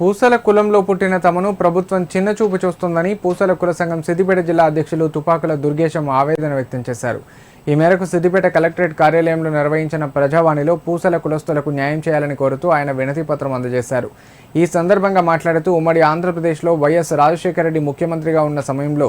పూసల కులంలో పుట్టిన తమను ప్రభుత్వం చిన్నచూపు చూస్తుందని పూసల కుల సంఘం సిద్దిపేట జిల్లా అధ్యక్షులు తుపాకుల దుర్గేశం ఆవేదన వ్యక్తం చేశారు. ఈ మేరకు సిద్దిపేట కలెక్టరేట్ కార్యాలయంలో నిర్వహించిన ప్రజావాణిలో పూసల కులస్తులకు న్యాయం చేయాలని కోరుతూ ఆయన వినతి పత్రం అందజేశారు. ఈ సందర్భంగా మాట్లాడుతూ ఉమ్మడి ఆంధ్రప్రదేశ్లో వైఎస్ రాజశేఖర రెడ్డి ముఖ్యమంత్రిగా ఉన్న సమయంలో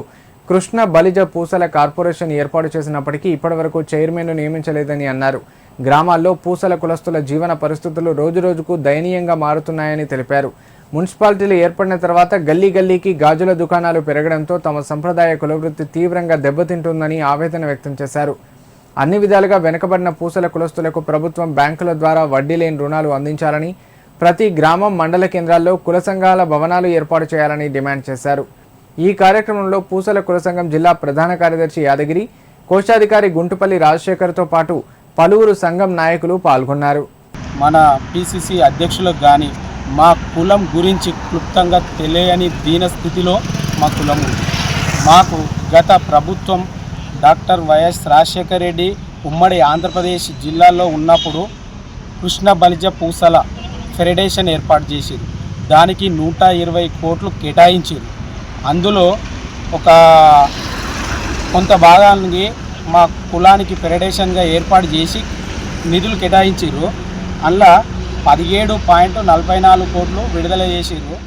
కృష్ణ బలిజ పూసల కార్పొరేషన్ ఏర్పాటు చేసినప్పటికీ ఇప్పటివరకు చైర్మన్ను నియమించలేదని అన్నారు. గ్రామాల్లో పూసల కులస్తుల జీవన పరిస్థితులు రోజురోజుకు దయనీయంగా మారుతున్నాయని తెలిపారు. మున్సిపాలిటీలు ఏర్పడిన తర్వాత గల్లీ గల్లీకి గాజుల దుకాణాలు పెరగడంతో తమ సంప్రదాయ కులవృత్తి తీవ్రంగా దెబ్బతింటుందని ఆవేదన వ్యక్తం చేశారు. అన్ని విధాలుగా వెనుకబడిన పూసల కులస్తులకు ప్రభుత్వం బ్యాంకుల ద్వారా వడ్డీ లేని రుణాలు అందించాలని, ప్రతి గ్రామం మండల కేంద్రాల్లో కుల సంఘాల భవనాలు ఏర్పాటు చేయాలని డిమాండ్ చేశారు. ఈ కార్యక్రమంలో పూసల కుల సంఘం జిల్లా ప్రధాన కార్యదర్శి యాదగిరి, కోశాధికారి గుంటుపల్లి రాజశేఖర్తో పాటు పలువురు సంఘం నాయకులు పాల్గొన్నారు. మన పిసిసి అధ్యక్షులకు కానీ మా కులం గురించి క్లుప్తంగా తెలియని దీన స్థితిలో మా కులం ఉంది. మాకు గత ప్రభుత్వం డాక్టర్ వైఎస్ రాజశేఖర రెడ్డి ఉమ్మడి ఆంధ్రప్రదేశ్ జిల్లాలో ఉన్నప్పుడు కృష్ణ బలిజ పూసల ఫెడరేషన్ ఏర్పాటు చేశారు. దానికి 120 కోట్లు కేటాయించారు. అందులో కొంత భాగానికి మా కులానికి ఫెడరేషన్గా ఏర్పాటు చేసి నిధులు కేటాయించారు. అందులో 17.44 కోట్లు విడుదల చేసారు.